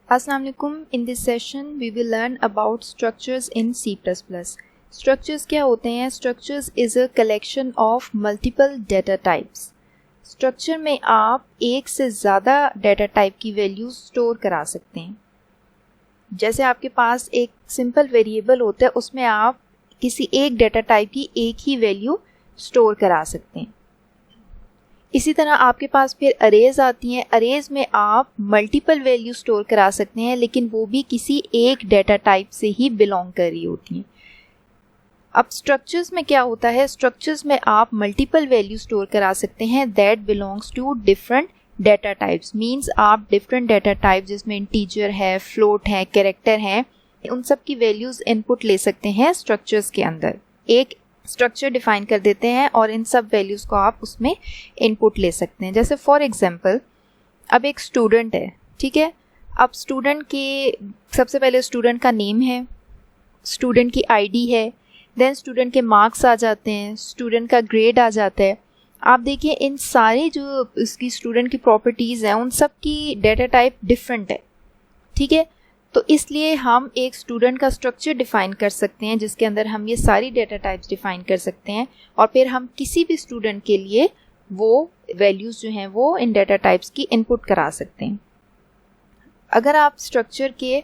Assalamu alaikum. In this session we will learn about structures in C++. Structures क्या होते हैं? Structures is a collection of multiple data types. Structure में आप एक से ज़्यादा data type की वैल्यू स्टोर करा सकते हैं. जैसे आपके पास एक सिंपल वेरिएबल होता है, उसमें आप किसी एक डेटा टाइप की एक ही वैल्यू स्टोर करा सकते हैं. इसी तरह आपके पास फिर अरेज आती हैं. अरेज में आप मल्टीपल वैल्यू स्टोर करा सकते हैं, लेकिन वो भी किसी एक डेटा टाइप से ही बिलोंग कर रही होती हैं. अब स्ट्रक्चर्स में क्या होता है? स्ट्रक्चर्स में आप मल्टीपल वैल्यू स्टोर करा सकते हैं that belongs to different data types. Means आप डिफरेंट डेटा टाइप जिसमें इंटीजर है, फ्लोट है, कैरेक्टर है, उन सब की वैल्यूज इनपुट ले सकते हैं स्ट्रक्चर्स के अंदर. एक स्ट्रक्चर डिफाइन कर देते हैं और इन सब वैल्यूज़ को आप उसमें इनपुट ले सकते हैं. जैसे फॉर एग्जांपल अब एक स्टूडेंट है, ठीक है. अब स्टूडेंट के सबसे पहले स्टूडेंट का नेम है, स्टूडेंट की आईडी है, देन स्टूडेंट के मार्क्स आ जाते हैं, स्टूडेंट का ग्रेड आ जाता है. आप देखिए इन सारी जो इसकी स्टूडेंट की प्रॉपर्टीज़ हैं उन सब की डेटा टाइप डिफरेंट है, ठीक है. तो इसलिए हम एक स्टूडेंट का स्ट्रक्चर डिफाइन कर सकते हैं जिसके अंदर हम ये सारी डेटा टाइप्स डिफाइन कर सकते हैं और फिर हम किसी भी स्टूडेंट के लिए वो वैल्यूज़ जो हैं वो इन डेटा टाइप्स की इनपुट करा सकते हैं. अगर आप स्ट्रक्चर के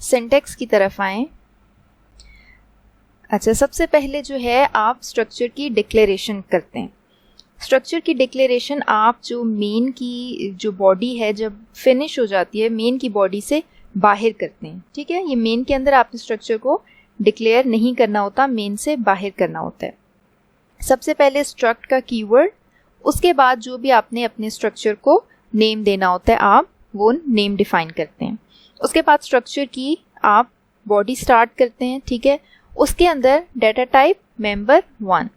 सिंटैक्स की तरफ आएँ, अच्छा सबसे पहले जो है आप स्ट्रक्चर की डिक्लेरेशन करते हैं. स्ट्रक्चर की डिक्लेरेशन आप जो मेन की जो बॉडी है जब फिनिश हो जाती है मेन की बॉडी से बाहर करते हैं, ठीक है. ये मेन के अंदर आपने स्ट्रक्चर को डिक्लेयर नहीं करना होता, मेन से बाहर करना होता है. सबसे पहले स्ट्रक्ट का कीवर्ड, उसके बाद जो भी आपने अपने स्ट्रक्चर को नेम देना होता है आप वो नेम डिफाइन करते हैं. उसके बाद स्ट्रक्चर की आप बॉडी स्टार्ट करते हैं, ठीक है. उसके अंदर data type member 1.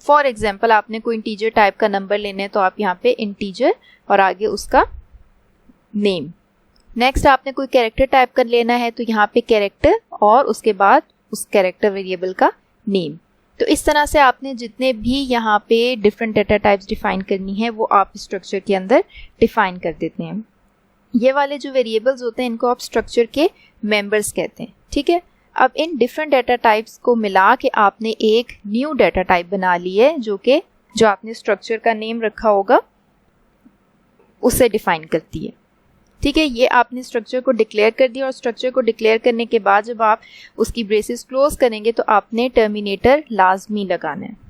For example आपने कोई इंटीजर टाइप का नंबर लेना है तो आप यहाँ पे इंटीजर और आगे उसका नेम. नेक्स्ट आपने कोई कैरेक्टर टाइप का लेना है तो यहाँ पे कैरेक्टर और उसके बाद उस कैरेक्टर वेरिएबल का नेम. तो इस तरह से आपने जितने भी यहाँ पे डिफरेंट डेटा टाइप्स डिफाइन करनी है वो आप स्ट्रक्चर के अंदर डिफाइन कर देते हैं. ये वाले जो वेरिएबल्स होते हैं इनको आप स्ट्रक्चर के मेंबर्स कहते हैं, ठीक है. अब इन डिफरेंट डेटा टाइप्स को मिला के आपने एक न्यू डेटा टाइप बना ली है जो आपने स्ट्रक्चर का नेम रखा होगा उससे डिफाइन करती है, ठीक है. ये आपने स्ट्रक्चर को डिक्लेयर कर दिया और स्ट्रक्चर को डिक्लेयर करने के बाद जब आप उसकी ब्रेसेस क्लोज करेंगे तो आपने टर्मिनेटर लाजमी लगाना है.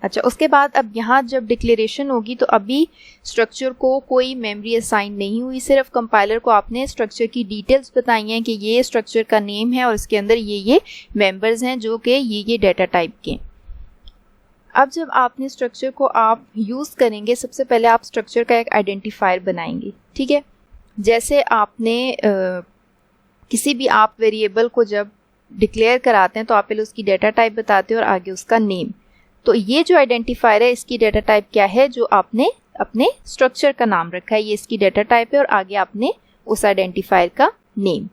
अच्छा उसके बाद अब यहाँ जब डिक्लेरेशन होगी तो अभी स्ट्रक्चर को कोई मेमोरी असाइन नहीं हुई, सिर्फ कंपाइलर को आपने स्ट्रक्चर की डिटेल्स बताई हैं कि ये स्ट्रक्चर का नेम है और इसके अंदर ये मेंबर्स हैं जो कि ये डेटा टाइप के. अब जब आपने स्ट्रक्चर को आप यूज़ करेंगे सबसे पहले आप स्ट्रक्चर का एक आइडेंटिफायर बनाएंगे, ठीक है. जैसे आपने किसी भी आप वेरिएबल को जब डिक्लेयर कराते हैं तो आप पहले उसकी डेटा टाइप बताते हैं और आगे उसका नेम. तो ये जो आइडेंटिफायर है इसकी डेटा टाइप क्या है जो आपने अपने स्ट्रक्चर का नाम रखा है, ये इसकी डेटा टाइप है और आगे आपने उस आइडेंटिफायर का नेम.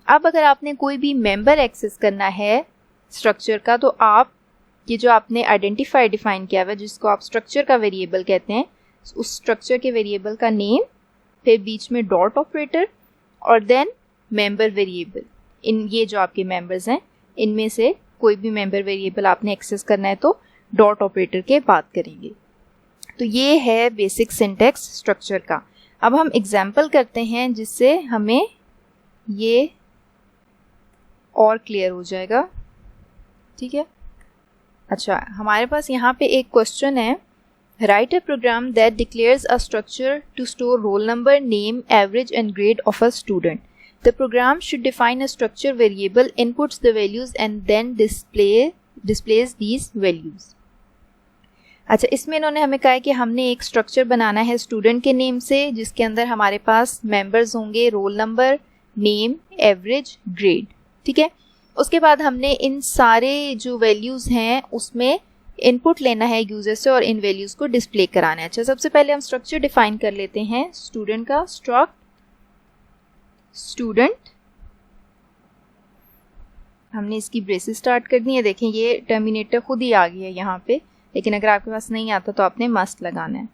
अब अगर आपने कोई भी मेंबर एक्सेस करना है स्ट्रक्चर का तो आप ये जो आपने आइडेंटिफायर डिफाइन किया हुआ है जिसको आप स्ट्रक्चर का वेरिएबल कहते हैं उस स्ट्रक्चर के वेरिएबल का नेम, फिर बीच में डॉट ऑपरेटर और देन मेंबर वेरिएबल. इन ये जो आपके मेंबर्स हैं इनमें से कोई भी मेंबर वेरिएबल आपने एक्सेस करना है तो डॉट ऑपरेटर के बाद करेंगे. तो ये है बेसिक सिंटैक्स स्ट्रक्चर का. अब हम एग्जाम्पल करते हैं जिससे हमें ये और क्लियर हो जाएगा, ठीक है. अच्छा हमारे पास यहाँ पे एक क्वेश्चन है, write a program that declares a structure to store roll number, name, average and grade of a student. The program should define a structure variable, inputs the values and then displays these values. अच्छा इसमें इन्होंने हमें कहा है कि हमने एक structure बनाना है स्टूडेंट के नेम से जिसके अंदर हमारे पास मेंबर्स होंगे role number, name, average, grade, ठीक है. उसके बाद हमने इन सारे जो वैल्यूज़ हैं उसमें इनपुट लेना है यूज़र से और इन वैल्यूज़ को डिस्प्ले कराना है. अच्छा सबसे पहले हम स्ट्रक्चर डिफाइन कर लेते हैं स्टूडेंट का. स्ट्रक्ट स्टूडेंट, हमने इसकी ब्रेसेस स्टार्ट करनी है. देखें ये टर्मिनेटर खुद ही आ गया है यहाँ पे, लेकिन अगर आपके पास नहीं आता तो आपने मस्ट लगाना है.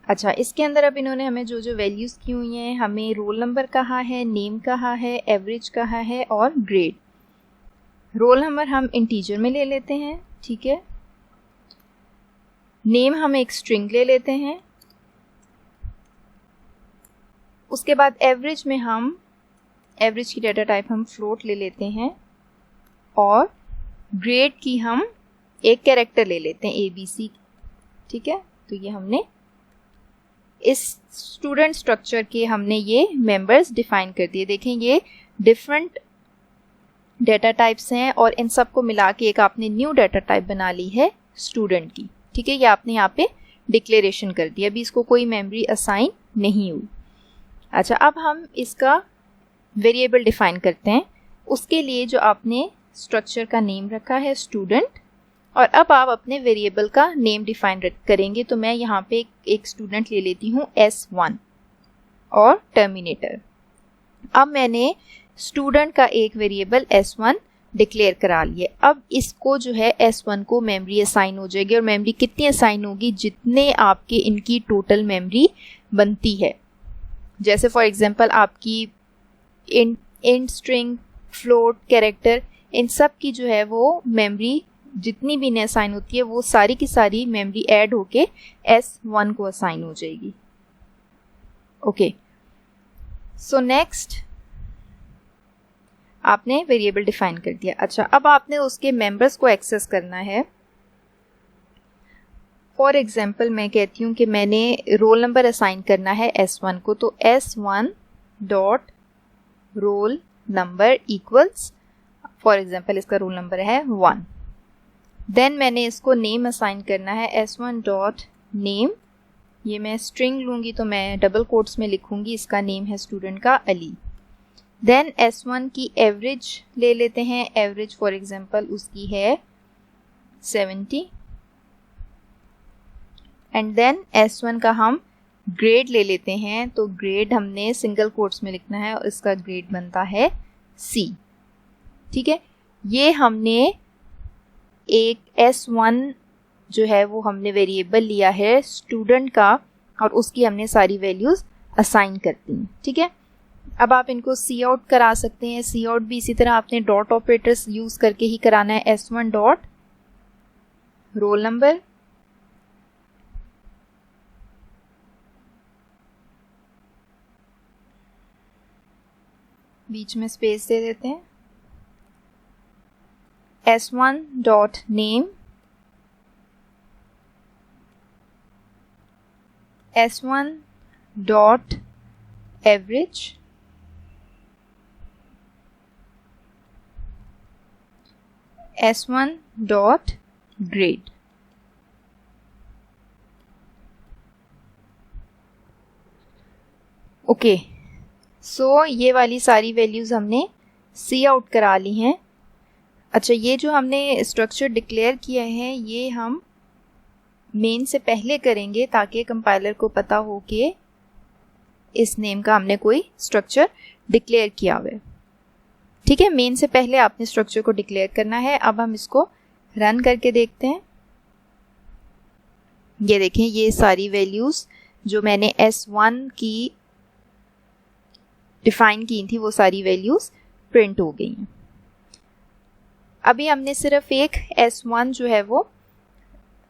अच्छा, इसके अंदर अब इन्होंने हमें जो जो वैल्यूज़ की हुई हैं, हमें रोल नंबर कहा है, नेम कहा है, एवरेज कहा है और ग्रेड। रोल नंबर हम इंटीजर में ले लेते हैं, ठीक है। नेम हम एक स्ट्रिंग ले लेते हैं। उसके बाद एवरेज में हम एवरेज की डाटा टाइप हम फ्लोट ले लेते हैं और ग्रेड की हम एक कैरेक्टर ले लेते हैं ABC, ठीक है। तो ये हमने इस स्टूडेंट स्ट्रक्चर के हमने ये मेंबर्स डिफाइन कर दिए। देखें ये डिफरेंट डाटा टाइप्स हैं और इन सबको मिला के एक आपने न्यू डाटा टाइप बना ली है स्टूडेंट की, ठीक है। ये आपने यहाँ पे डिक्लेरेशन कर दिया, अभी इसको कोई मेमोरी असाइन नहीं हुई। अच्छा, अब हम इसका वेरिएबल डिफाइन करते हैं। उसके लिए जो आपने स्ट्रक्चर का नेम रखा है स्टूडेंट, और अब आप अपने वेरिएबल का नेम डिफाइन करेंगे। तो मैं यहाँ पे एक स्टूडेंट ले लेती हूँ S1 और टर्मिनेटर। अब मैंने स्टूडेंट का एक वेरिएबल S1 डिक्लेयर करा लिया। अब इसको जो है S1 को मेमोरी असाइन हो जाएगी, और मेमोरी कितनी असाइन होगी, जितने आपके इनकी टोटल मेमोरी बनती है। जैसे फॉर एग्जांपल आपकी इंट, स्ट्रिंग, फ्लोट, कैरेक्टर, इन सब की जो है वो मेमोरी जितनी भी इन्हें असाइन होती है वो सारी की सारी मेमोरी ऐड होके S1 को असाइन हो जाएगी। ओके, सो नेक्स्ट आपने वेरिएबल डिफाइन कर दिया। अच्छा, अब आपने उसके मेंबर्स को एक्सेस करना है। फॉर एग्जांपल मैं कहती हूँ कि मैंने रोल नंबर असाइन करना है S1 को, तो S1 dot roll number equals, for example इसका रोल नंबर है 1। देन मैंने इसको नेम असाइन करना है S1 डॉट नेम। ये मैं स्ट्रिंग लूँगी तो मैं डबल कोट्स में लिखूँगी, इसका नेम है स्टूडेंट का अली। देन S1 की एवरेज ले लेते हैं। एवरेज फॉर एग्जांपल उसकी है 70। एंड देन S1 का हम ग्रेड ले लेते हैं। तो ग्रेड हमने सिंगल कोट्स में लिखना है और इसका ग्रेड बनता है C, ठीक है। ये हमने एक S1 जो है वो हमने वेरिएबल लिया है स्टूडेंट का, और उसकी हमने सारी वैल्यूज़ असाइन कर दी, ठीक है। अब आप इनको सी आउट करा सकते हैं। सी आउट भी इसी तरह आपने डॉट ऑपरेटर्स यूज़ करके ही कराना है। S1 डॉट रोल नंबर बीच में स्पेस दे देते हैं। S1 dot name, S1 dot average, S1 dot grade. Okay, so ये वाली सारी वैल्यूज़ हमने सी आउट करा ली हैं। अच्छा, ये जो हमने स्ट्रक्चर डिक्लेयर किया है ये हम मेन से पहले करेंगे ताकि कंपाइलर को पता हो कि इस नेम का हमने कोई स्ट्रक्चर डिक्लेयर किया हुआ है, ठीक है। मेन से पहले आपने स्ट्रक्चर को डिक्लेयर करना है। अब हम इसको रन करके देखते हैं। ये देखें, ये सारी वैल्यूज़ जो मैंने S1 की डिफाइन की थी वो सारी वैल्यूज़ प्रिंट हो गई हैं। अभी हमने सिर्फ एक S1 जो है वो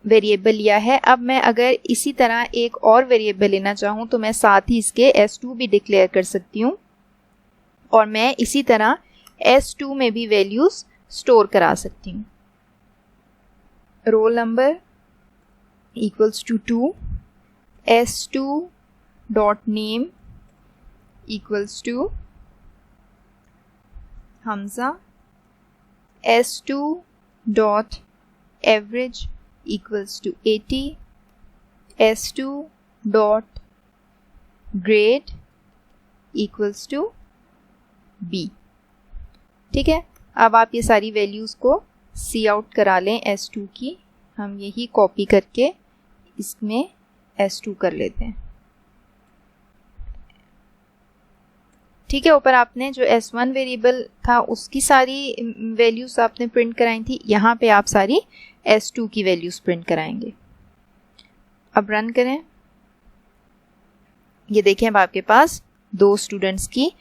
वेरिएबल लिया है। अब मैं अगर इसी तरह एक और वेरिएबल लेना चाहूँ तो मैं साथ ही इसके S2 भी डिक्लेयर कर सकती हूँ, और मैं इसी तरह S2 में भी वैल्यूज़ स्टोर करा सकती हूँ। Roll number equals to 2, S2 dot name equals to Hamza, S2 dot average equals to 80, S2 dot grade equals to B, ठीक है। अब आप ये सारी वैल्यूज़ को सी आउट करा लें S2 की। हम यही कॉपी करके इसमें S2 कर लेते हैं, ठीक है। ऊपर आपने जो S1 वेरिएबल था उसकी सारी वैल्यूज़ आपने प्रिंट कराई थी, यहाँ पे आप सारी S2 की वैल्यूज़ प्रिंट कराएंगे। अब रन करें। ये देखें अब आपके पास 2 स्टूडेंट्स की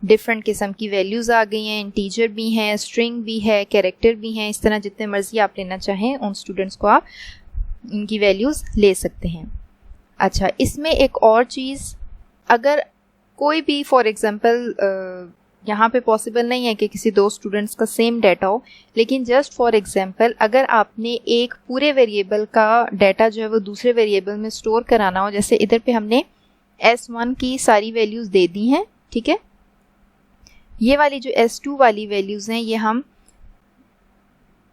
डिफरेंट किस्म की वैल्यूज़ आ गई हैं, इंटीजर भी हैं, स्ट्रिंग भी है, कैरेक्टर भी हैं। इस तरह जितने मर्जी आप लेना चाहें उन स्टूडेंट्स को आप इनकी वैल्यूज़ ले सकते हैं। अच्छा, इसमें एक और चीज़, अगर कोई भी फॉर एग्ज़ाम्पल यहाँ पे पॉसिबल नहीं है कि किसी 2 स्टूडेंट्स का सेम डाटा हो, लेकिन जस्ट फॉर एग्जांपल अगर आपने एक पूरे वेरिएबल का डाटा जो है वो दूसरे वेरिएबल में स्टोर कराना हो, जैसे इधर पे हमने S1 की सारी वैल्यूज़ दे दी हैं, ठीक है। ये वाली जो S2 वाली वैल्यूज़ हैं, ये हम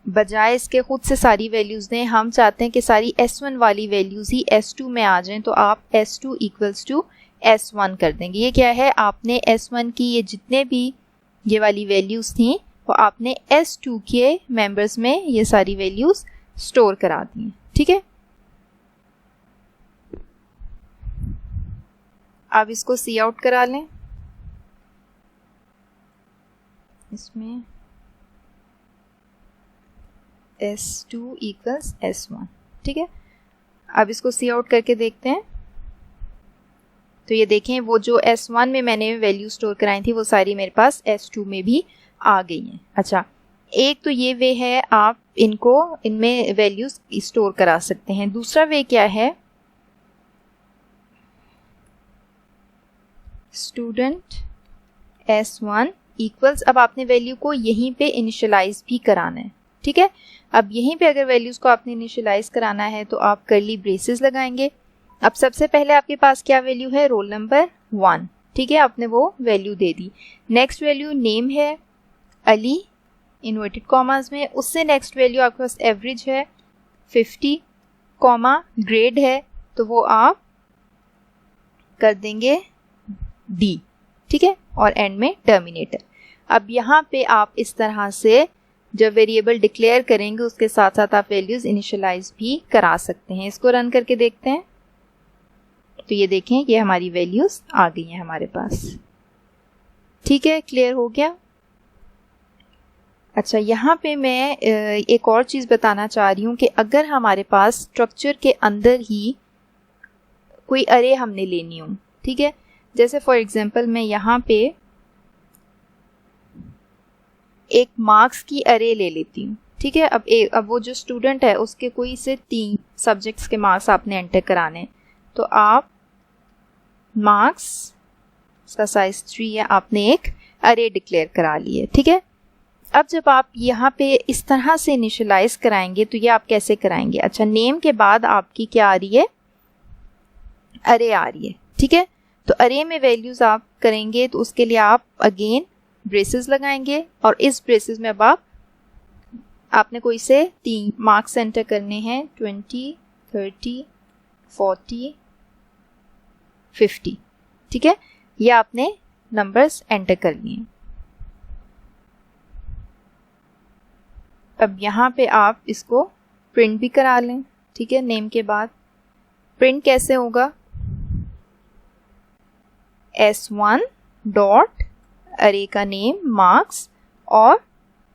बजाय इसके खुद से सारी वैल्यूज़ दें, हम चाहते हैं कि सारी S1 वाली वैल्यूज़ ही S2 में आ जाएं, तो आप S2 इक्वल्स टू S1 कर देंगे। ये क्या है, आपने S1 की ये जितने भी ये वाली वैल्यूज़ थी वो आपने S2 के मेंबर्स में ये सारी वैल्यूज़ स्टोर करा दी हैं, ठीक है। अब इसको सी आउट करा लें, इसमें S2 इक्वल्स S1, ठीक है। अब इसको सी आउट करके देखते हैं, तो ये देखें वो जो S1 में मैंने वैल्यू स्टोर कराई थी वो सारी मेरे पास S2 में भी आ गई हैं। अच्छा, एक तो ये वे है आप इनको इनमें वैल्यूज स्टोर करा सकते हैं। दूसरा वे क्या है, स्टूडेंट S1 इक्वल्स, अब आपने वैल्यू को यहीं पे इनिशियलाइज भी कराना है, ठीक है। अब यहीं पे अगर वैल्यूज को आपने इनिशियलाइज कराना है तो आप कर्ली ब्रेसेस लगाएंगे। अब सबसे पहले आपके पास क्या वैल्यू है, रोल नंबर 1, ठीक है, आपने वो वैल्यू दे दी। नेक्स्ट वैल्यू नेम है अली इन्वर्टेड कॉमास में, उससे नेक्स्ट वैल्यू आपके पास एवरेज है 50, ग्रेड है तो वो आप कर देंगे D, ठीक है, और एंड में टर्मिनेटर। अब यहाँ पे आप इस तरह से जब वेरिएबल डिक्लेयर करेंगे उसके साथ साथ आप वैल्यूज इनिशियलाइज भी करा सकते हैं। इसको रन करके देखते हैं, तो ये देखें ये हमारी वैल्यूज आ गई हैं हमारे पास, ठीक है, क्लियर हो गया। अच्छा, यहाँ पे मैं एक और चीज़ बताना चाह रही हूँ कि अगर हमारे पास स्ट्रक्चर के अंदर ही कोई अरे हमने लेनी हो, ठीक है, जैसे फॉर एग्जांपल मैं यहाँ पे एक मार्क्स की अरे ले लेती हूँ, ठीक है। अब वो जो स्टूडेंट है उसके कोई से 3 सब्जेक्ट्स के मार्क्स आपने एंटर कराने, तो आप मार्क्स का साइज 3 है, आपने एक अरे डिक्लेयर करा ली है, ठीक है। अब जब आप यहाँ पे इस तरह से इनिशियलाइज कराएंगे तो ये आप कैसे कराएंगे, अच्छा, नेम के बाद आपकी क्या आ रही है, अरे आ रही है, ठीक है। तो अरे में वैल्यूज आप करेंगे तो उसके लिए आप अगेन ब्रेसेस लगाएंगे, और इस ब्रेसेस में अब आपने कोई से 3 मार्क्स एंटर करने हैं, 20, 30, 40, 50, ठीक है, ये आपने नंबर्स एंटर कर लिए। अब यहाँ पे आप इसको प्रिंट भी करा लें, ठीक है, नेम के बाद प्रिंट कैसे होगा, S1 डॉट अरे का नेम मार्क्स, और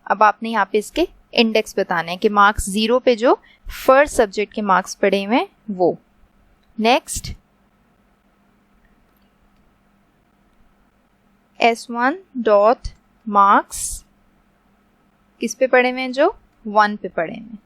अब आपने यहाँ पे इसके इंडेक्स बताने हैं कि मार्क्स 0 पे जो फर्स्ट सब्जेक्ट के मार्क्स पड़े हुए हैं वो। नेक्स्ट S1 डॉट मार्क्स किस पे पड़े हुए हैं, जो 1 पे पड़े हुए हैं,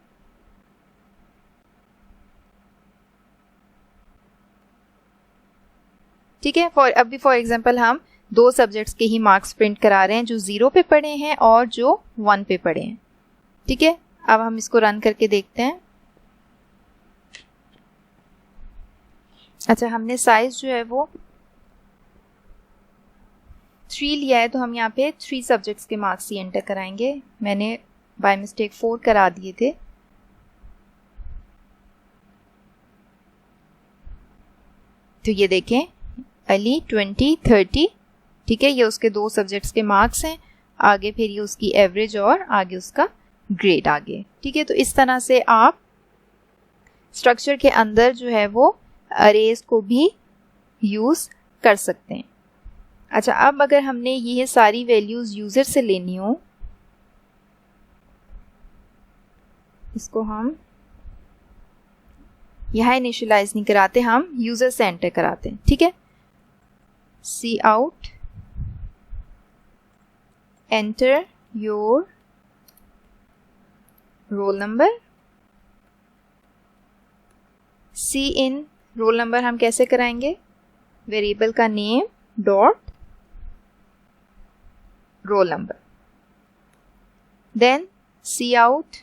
ठीक है। अभी फॉर एग्जांपल हम 2 सब्जेक्ट्स के ही मार्क्स प्रिंट करा रहे हैं, जो 0 पे पड़े हैं और जो 1 पे पड़े हैं, ठीक है। अब हम इसको रन करके देखते हैं। अच्छा, हमने साइज जो है वो 3 लिया है, तो हम यहाँ पे 3 सब्जेक्ट्स के मार्क्स ही एंटर कराएंगे। मैंने बाय मिस्टेक 4 करा दिए थे, तो ये देखें अली 20, 30, ठीक है, ये उसके 2 सब्जेक्ट्स के मार्क्स हैं, आगे फिर ये उसकी एवरेज और आगे उसका ग्रेड आगे, ठीक है। तो इस तरह से आप स्ट्रक्चर के अंदर जो है वो अरेज को भी यूज़ कर सकते हैं। अच्छा, अब अगर हमने ये सारी वैल्यूज़ यूज़र से लेनी हो, इसको हम यहाँ इनिशियलाइज नहीं कराते, हम यूज़र से एंटर कराते हैं, ठीक है। Cout, enter your roll number. Cin roll number हम कैसे कराएंगे? वेरिएबल का name dot roll number. Then cout,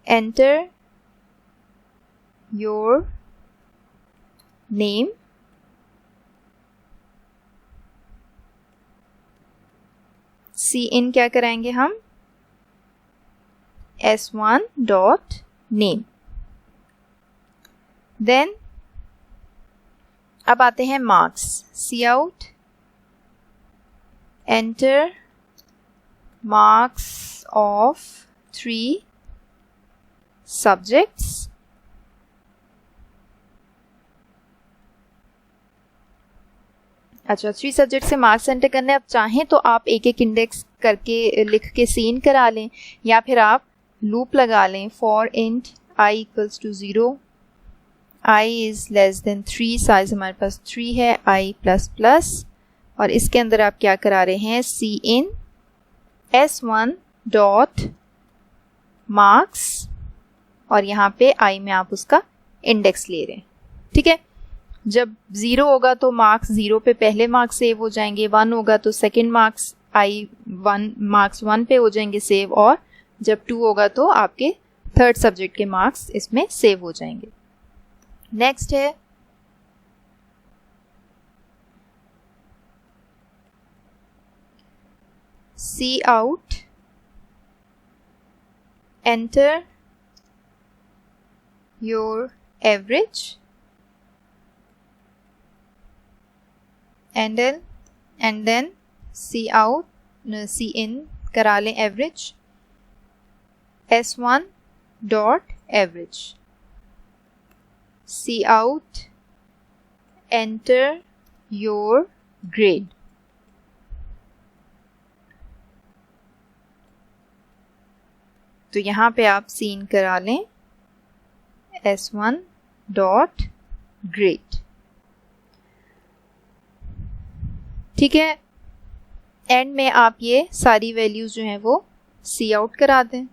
enter your name, cin क्या कराएंगे हम? S1 dot name. देन अब आते हैं marks. Cout, enter marks of 3 subjects. अच्छा, 3 सब्जेक्ट से मार्क्स एंटर करने। अब चाहें तो आप एक एक इंडेक्स करके लिख के सीन करा लें, या फिर आप लूप लगा लें for int i equals to 0, i is less than 3, size हमारे पास 3 है, i प्लस प्लस, और इसके अंदर आप क्या करा रहे हैं? सी इन S1 डॉट मार्क्स, और यहाँ पे i में आप उसका इंडेक्स ले रहे हैं। ठीक है, जब 0 होगा तो मार्क्स 0 पे पहले मार्क्स सेव हो जाएंगे, 1 होगा तो सेकंड मार्क्स मार्क्स 1 पे हो जाएंगे सेव, और जब 2 होगा तो आपके थर्ड सब्जेक्ट के मार्क्स इसमें सेव हो जाएंगे। नेक्स्ट है cout, enter your average, and then cout, cin करा लें average, S1 dot average, cout, enter your grade. तो यहाँ पे आप सीन करा लें S1 डॉट ग्रेड। ठीक है, एंड में आप ये सारी वैल्यूज जो हैं वो सी आउट करा दें।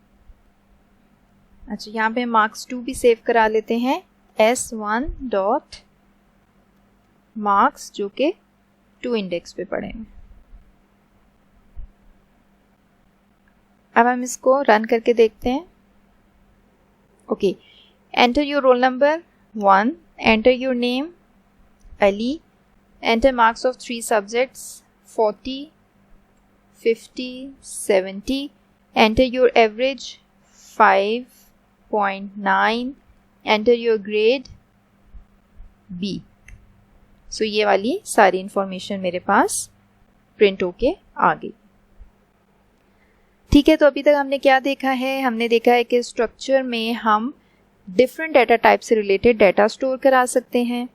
अच्छा, यहाँ पे मार्क्स 2 भी सेव करा लेते हैं, S1 डॉट मार्क्स, जो कि 2 इंडेक्स पे पड़े हैं। अब हम इसको रन करके देखते हैं। Okay, enter your roll number 1, enter your name Ali, enter marks of 3 subjects 40, 50, 70, enter your average 5.9, enter your grade B। सो ये वाली सारी इंफॉर्मेशन मेरे पास प्रिंट होके आ गई। ठीक है, तो अभी तक हमने क्या देखा है? हमने देखा है कि स्ट्रक्चर में हम डिफरेंट डाटा टाइप से रिलेटेड डाटा स्टोर करा सकते हैं।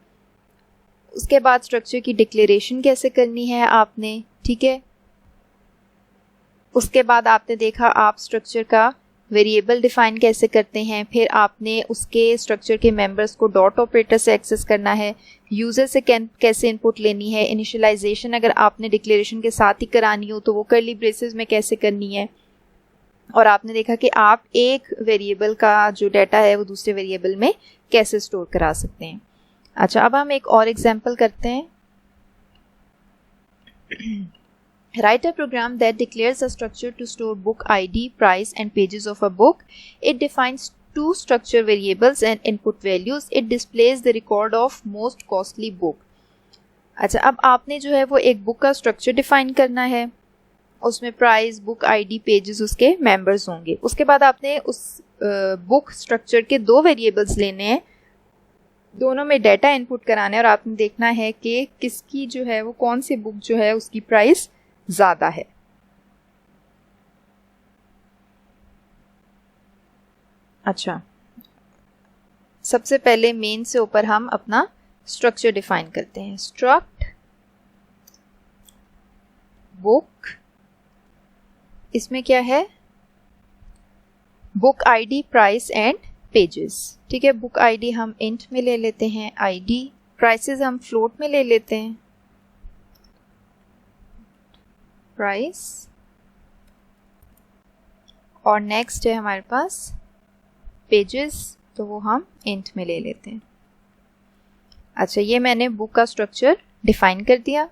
उसके बाद स्ट्रक्चर की डिक्लेरेशन कैसे करनी है आपने, ठीक है। उसके बाद आपने देखा आप स्ट्रक्चर का वेरिएबल डिफाइन कैसे करते हैं, फिर आपने उसके स्ट्रक्चर के मेंबर्स को डॉट ऑपरेटर से एक्सेस करना है, यूज़र से कैसे इनपुट लेनी है, इनिशियलाइजेशन अगर आपने डिक्लेरेशन के साथ ही करानी हो तो वो कर्ली ब्रेसेस में कैसे करनी है, और आपने देखा कि आप एक वेरिएबल का जो डाटा है वो दूसरे वेरिएबल में कैसे स्टोर करा सकते हैं। अच्छा, अब हम एक और एग्जांपल करते हैं। Write a program that declares a structure to store book ID, price and pages of a book. It defines 2 structure variables and input values. It displays the record of most costly book. अच्छा, अब आपने जो है वो एक book का structure define करना है, उसमें प्राइस, बुक आईडी, पेजेस उसके मेंबर्स होंगे। उसके बाद आपने उस बुक स्ट्रक्चर के 2 वेरिएबल्स लेने हैं, दोनों में डाटा इनपुट कराना है और आपने देखना है कि किसकी जो है वो कौन सी बुक जो है उसकी प्राइस ज़्यादा है। अच्छा, सबसे पहले मेन से ऊपर हम अपना स्ट्रक्चर डिफाइन करते हैं। स्ट्रक्ट बुक, इसमें क्या है? Book ID, price and pages. ठीक है, बुक आईडी हम इंट में ले लेते हैं, आईडी प्राइसेस हम फ्लोट में ले लेते हैं, प्राइस, और नेक्स्ट है हमारे पास पेजेस, तो वो हम इंट में ले लेते हैं। अच्छा, ये मैंने बुक का स्ट्रक्चर डिफाइन कर दिया।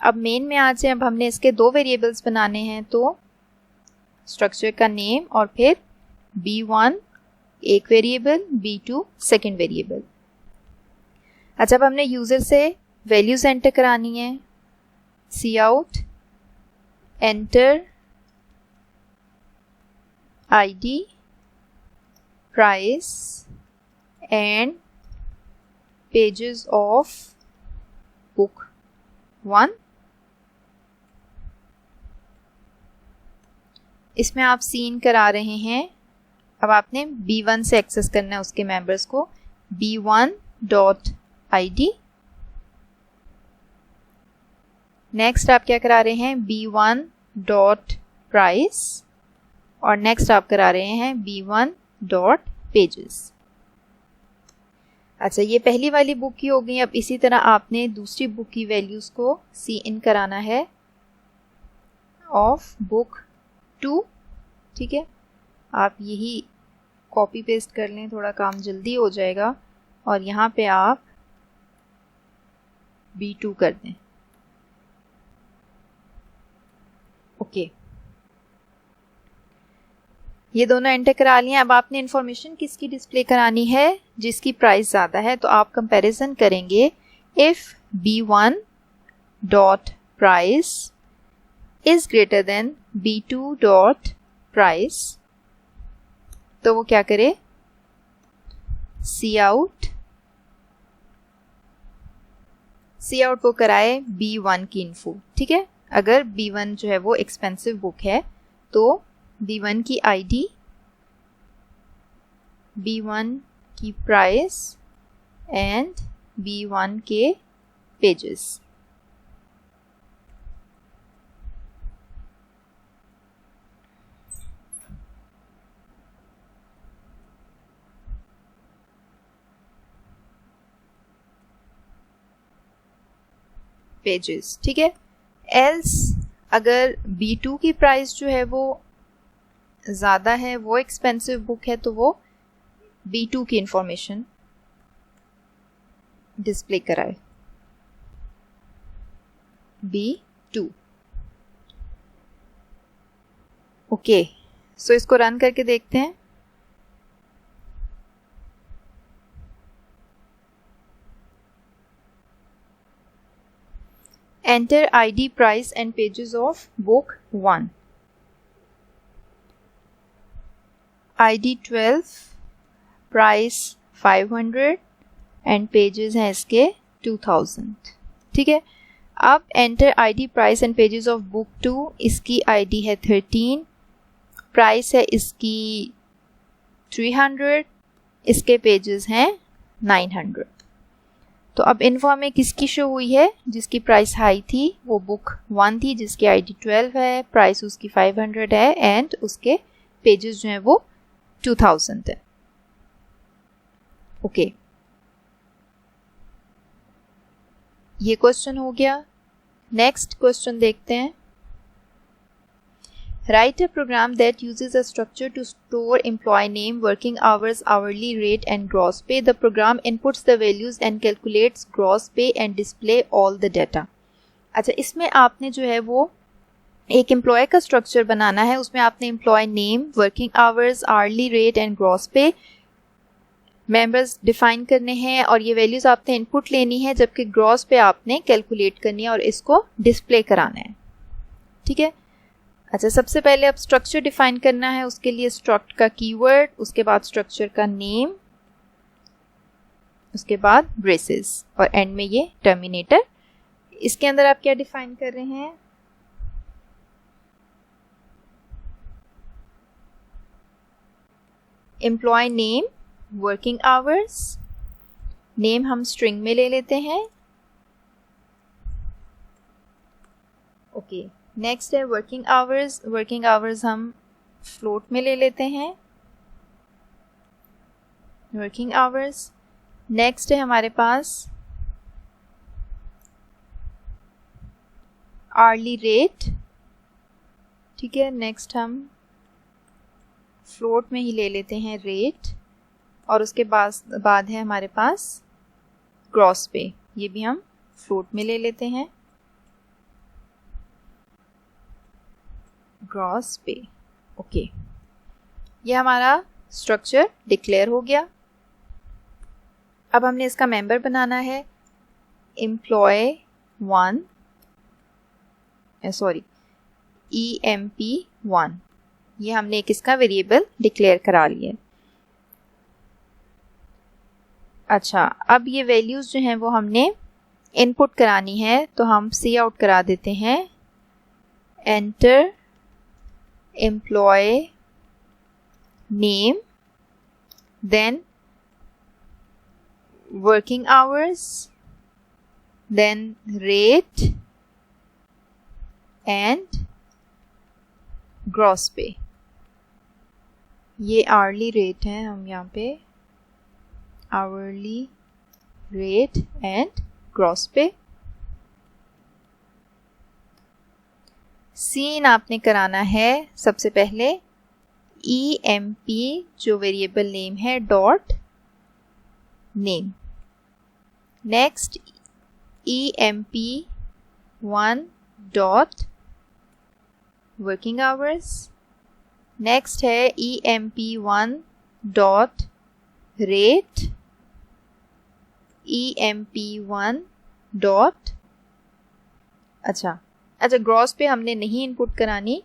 अब मेन में आ जाए, अब हमने इसके दो वेरिएबल्स बनाने हैं, तो स्ट्रक्चर का नेम और फिर B1 एक वेरिएबल, B2 सेकेंड वेरिएबल। अच्छा, अब हमने यूज़र से वैल्यूज़ एंटर करानी है, cout, enter ID, price and pages of book 1। इसमें आप सीन करा रहे हैं, अब आपने B1 से एक्सेस करना है उसके मेंबर्स को, B1.id। नेक्स्ट आप क्या करा रहे हैं, B1.price, और नेक्स्ट आप करा रहे हैं B1.pages। अच्छा, ये पहली वाली बुक की हो गई। अब इसी तरह आपने दूसरी बुक की वैल्यूज़ को सी इन कराना है ऑफ बुक 2। ठीक है, आप यही कॉपी पेस्ट कर लें, थोड़ा काम जल्दी हो जाएगा, और यहाँ पे आप B2 कर दें। ओके, ये दोनों एंटर करा लिए। अब आपने इंफॉर्मेशन किसकी डिस्प्ले करानी है, जिसकी प्राइस ज़्यादा है, तो आप कंपैरिजन करेंगे। If B1.price is greater than B2.price, तो वो क्या करे, सी आउट वो कराए B1 की इन्फो। ठीक है, अगर B1 जो है वो एक्सपेंसिव बुक है तो B1 की ID, B1 की प्राइस एंड B1 के पेजेस। पेजेस, ठीक है। एल्स अगर B2 की प्राइस जो है वो ज़्यादा है, वो एक्सपेंसिव बुक है, तो वो B2 की इंफॉर्मेशन डिस्प्ले कराए, B2। ओके, सो इसको रन करके देखते हैं। Enter ID, price and pages of book 1. ID 12, price 500 and pages हैं इसके 2000। ठीक है, अब enter ID, price and pages of book 2, इसकी ID है 13, प्राइस है इसकी 300, इसके पेजेस हैं 900। तो अब इन्फो हमें किसकी शो हुई है, जिसकी प्राइस हाई थी, वो बुक 1 थी, जिसकी ID 12 है, प्राइस उसकी 500 है एंड उसके पेजेस जो हैं वो 2000 है। ओके, ये क्वेश्चन हो गया। नेक्स्ट क्वेश्चन देखते हैं। Write a program that uses a structure to store employee name, working hours, hourly rate and gross pay. The program inputs the values and calculates gross pay and display all the data. अच्छा, इसमें आपने जो है वो एक employ का structure बनाना है। उसमें आपने employee name, working hours, hourly rate and gross pay, members define करने हैं और ये वैल्यूज़ आपने इनपुट लेनी है, जबकि ग्रॉस पे आपने कैलकुलेट करनी है और इसको डिस्प्ले कराना है। ठीक है, अच्छा, सबसे पहले अब स्ट्रक्चर डिफाइन करना है। उसके लिए स्ट्रक्ट का कीवर्ड, उसके बाद स्ट्रक्चर का नेम, उसके बाद ब्रेसेस और एंड में ये टर्मिनेटर। इसके अंदर आप क्या डिफाइन कर रहे हैं, employee name, working hours, name हम स्ट्रिंग में ले लेते हैं। ओके, नेक्स्ट है वर्किंग आवर्स। वर्किंग आवर्स हम फ्लोट में ले लेते हैं, वर्किंग आवर्स। नेक्स्ट है हमारे पास आवर्ली रेट, ठीक है। नेक्स्ट हम फ्लोट में ही ले लेते हैं रेट, और उसके बाद है हमारे पास ग्रॉस पे, ये भी हम फ्लोट में ले लेते हैं, ग्रॉस पे। ओके, ये हमारा स्ट्रक्चर डिक्लेयर हो गया। अब हमने इसका मेंबर बनाना है EMP1, ये हमने एक इसका वेरिएबल डिक्लेयर करा लिया। अच्छा, अब ये वैल्यूज जो हैं वो हमने इनपुट करानी है, तो हम सी आउट करा देते हैं enter employee name, then working hours, then rate and gross pay। ये hourly rate है, हम यहाँ पे hourly rate and gross pay। Cin आपने कराना है सबसे पहले EMP जो वेरिएबल नेम है dot name, next EMP1 dot working hours, next है EMP1 dot rate, EMP1 dot अच्छा ग्रॉस पे हमने नहीं इनपुट करानी,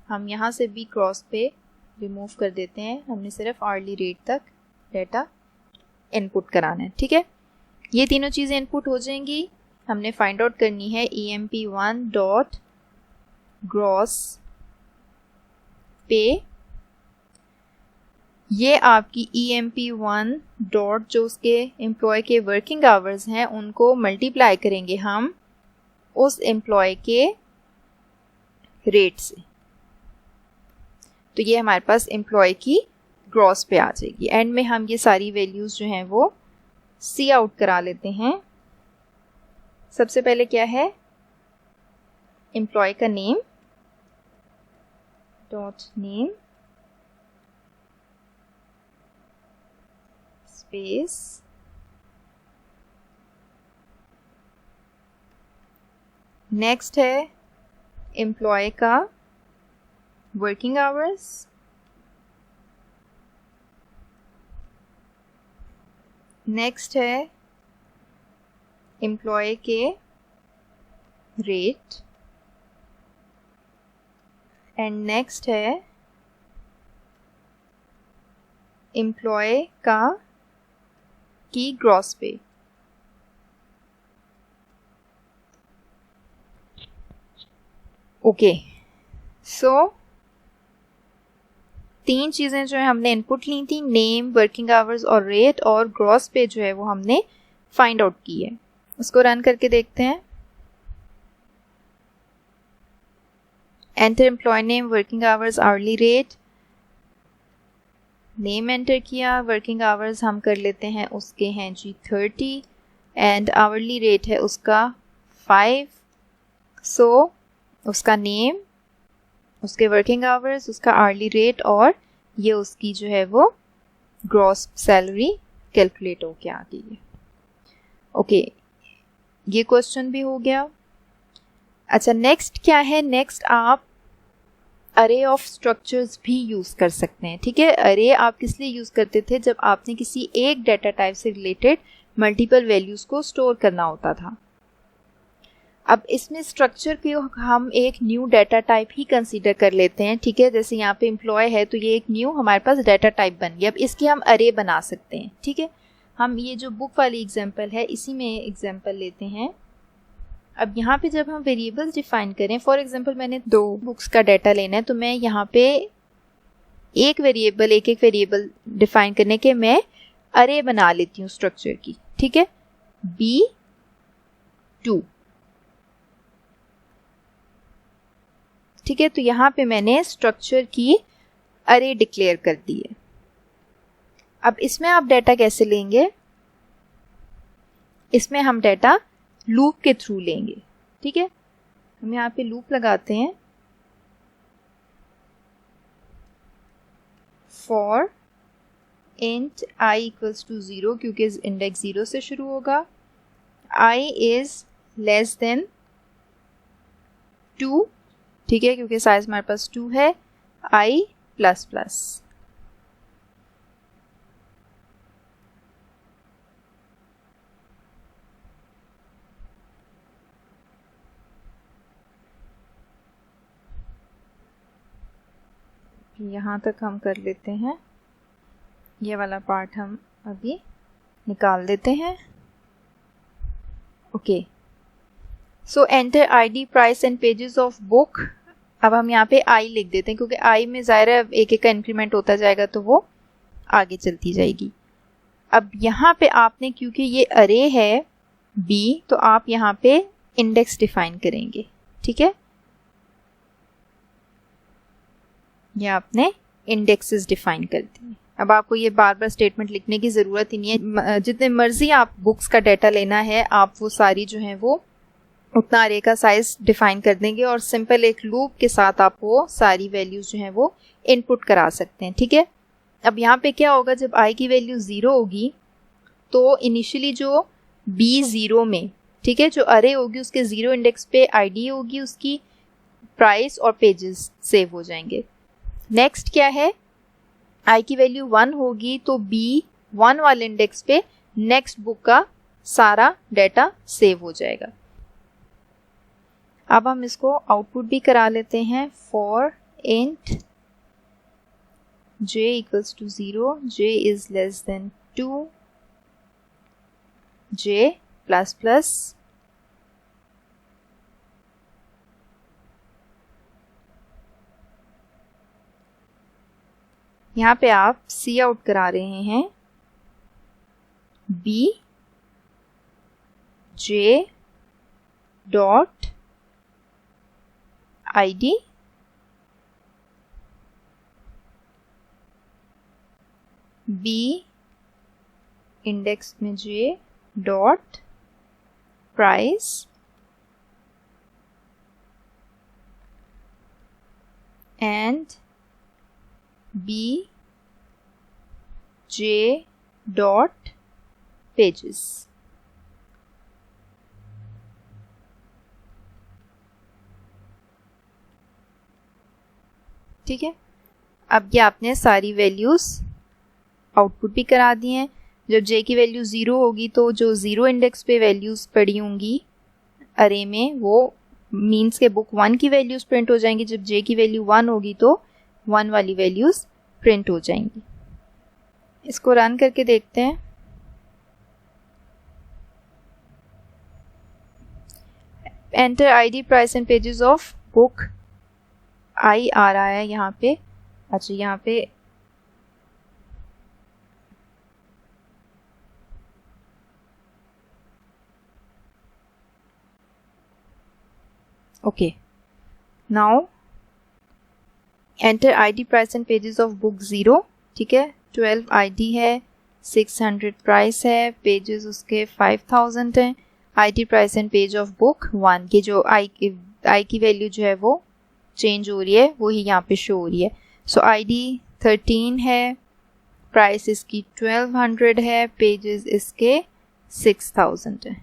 हम यहाँ से भी ग्रॉस पे रिमूव कर देते हैं, हमने सिर्फ आवर्ली रेट तक डेटा इनपुट कराना है, ठीक है। ये तीनों चीज़ें इनपुट हो जाएंगी, हमने फाइंड आउट करनी है EMP1 डॉट ग्रॉस पे। ये आपकी EMP1 डॉट जो उसके एम्प्लॉय के वर्किंग आवर्स हैं उनको मल्टीप्लाई करेंगे हम उस एम्प्लॉय के रेट से, तो ये हमारे पास एम्प्लॉय की ग्रॉस पे आ जाएगी। एंड में हम ये सारी वैल्यूज जो हैं वो सी आउट करा लेते हैं। सबसे पहले क्या है, एम्प्लॉय का name dot name space next है एम्प्लॉय का वर्किंग आवर्स, नेक्स्ट है एम्प्लॉय के रेट, एंड नेक्स्ट है एम्प्लॉय का की ग्रॉस पे। ओके, सो तीन चीज़ें जो है हमने इनपुट ली थी, नेम, वर्किंग आवर्स और रेट, और ग्रॉस पे जो है वो हमने फाइंड आउट की है। उसको रन करके देखते हैं। Enter employee name, working hours, hourly rate, name enter किया, वर्किंग आवर्स हम कर लेते हैं उसके हैं जी 30, एंड आवर्ली रेट है उसका 5। सो उसका नेम, उसके वर्किंग आवर्स, उसका आवर्ली रेट, और ये उसकी जो है वो ग्रॉस सैलरी कैलकुलेट हो के आ गई है। ओके, ये क्वेश्चन भी हो गया। अच्छा, नेक्स्ट क्या है, नेक्स्ट आप अरे ऑफ स्ट्रक्चर्स भी यूज़ कर सकते हैं, ठीक है। अरे आप किस लिए यूज़ करते थे, जब आपने किसी एक डाटा टाइप से रिलेटेड मल्टीपल वैल्यूज़ को स्टोर करना होता था। अब इसमें स्ट्रक्चर को हम एक न्यू डाटा टाइप ही कंसीडर कर लेते हैं, ठीक है। जैसे यहाँ पे एम्प्लॉय है तो ये एक न्यू हमारे पास डाटा टाइप बन गया। अब इसकी हम अरे बना सकते हैं, ठीक है। हम ये जो बुक वाली एग्जांपल है इसी में एग्जांपल लेते हैं। अब यहाँ पे जब हम वेरिएबल्स डिफाइन करें, फॉर एग्जांपल मैंने 2 बुक्स का डाटा लेना है, तो मैं यहाँ पे एक वेरिएबल डिफाइन करने के मैं अरे बना लेती हूँ स्ट्रक्चर की, ठीक है। B2, ठीक है। तो यहाँ पे मैंने स्ट्रक्चर की अरे डिक्लेयर कर दी है। अब इसमें आप डाटा कैसे लेंगे, इसमें हम डाटा लूप के थ्रू लेंगे, ठीक है। हम यहाँ पे लूप लगाते हैं for int I equals to 0, क्योंकि इंडेक्स 0 से शुरू होगा, I इज लेस देन 2, ठीक है, क्योंकि साइज हमारे पास 2 है, I प्लस प्लस। यहाँ तक हम कर लेते हैं, ये वाला पार्ट हम अभी निकाल देते हैं। Okay, so enter ID, price and pages of book. अब हम यहाँ पे I लिख देते हैं, क्योंकि I में ज़ाहिर है एक एक का इंक्रीमेंट होता जाएगा तो वो आगे चलती जाएगी। अब यहाँ पे आपने, क्योंकि ये अरे है B, तो आप यहाँ पे इंडेक्स डिफाइन करेंगे, ठीक है, ये आपने इंडेक्सेस डिफाइन कर दिए। अब आपको ये बार बार स्टेटमेंट लिखने की ज़रूरत ही नहीं है, जितने मर्जी आप बुक्स का डाटा लेना है आप वो सारी जो है वो उतना अरे का साइज डिफाइन कर देंगे और सिंपल एक लूप के साथ आप वो सारी वैल्यूज जो हैं वो इनपुट करा सकते हैं, ठीक है। अब यहाँ पे क्या होगा, जब I की वैल्यू 0 होगी तो इनिशियली जो B0 में, ठीक है, जो अरे होगी उसके 0 इंडेक्स पे ID होगी, उसकी प्राइस और पेजेस सेव हो जाएंगे। नेक्स्ट क्या है, I की वैल्यू 1 होगी तो B1 वाले इंडेक्स पे नेक्स्ट बुक का सारा डाटा सेव हो जाएगा। अब हम इसको आउटपुट भी करा लेते हैं for int j equals to 0, j is less than 2, j plus plus, यहाँ पे आप सी आउट करा रहे हैं b j dot ID B index में J dot price and B J dot pages. ठीक है, अब ये आपने सारी वैल्यूज़ आउटपुट भी करा दी हैं। जब j की वैल्यू 0 होगी तो जो 0 इंडेक्स पे वैल्यूज़ पड़ी होंगी अरे में वो मीन्स के बुक 1 की वैल्यूज़ प्रिंट हो जाएंगी। जब j की वैल्यू 1 होगी तो 1 वाली वैल्यूज़ प्रिंट हो जाएंगी। इसको रन करके देखते हैं। Enter ID, price and pages of book I आ रहा है यहाँ पे। अच्छा, यहाँ पे okay, now enter ID, price and pages of book 0, ठीक है, 12 ID है, 600 प्राइस है, पेजेस उसके 5000 हैं, ID, price and page of book 1 की जो I की वैल्यू जो है वो चेंज हो रही है वही यहाँ पे शो हो रही है। सो ID 13 है, प्राइस इसकी 1200 है, पेजेस इसके 6000 है।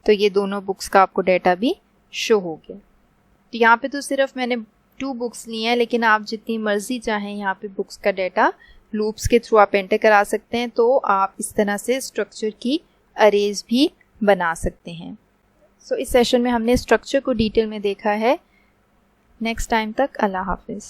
तो ये दोनों बुक्स का आपको डाटा भी शो हो गया। तो यहाँ पे तो सिर्फ मैंने 2 बुक्स ली हैं, लेकिन आप जितनी मर्जी चाहें यहाँ पे बुक्स का डाटा लूप्स के थ्रू आप एंटर करा सकते हैं। तो आप इस तरह से स्ट्रक्चर की अरेज भी बना सकते हैं। सो इस सेशन में हमने स्ट्रक्चर को डिटेल में देखा है। नेक्स्ट टाइम तक अल्लाह हाफिज़।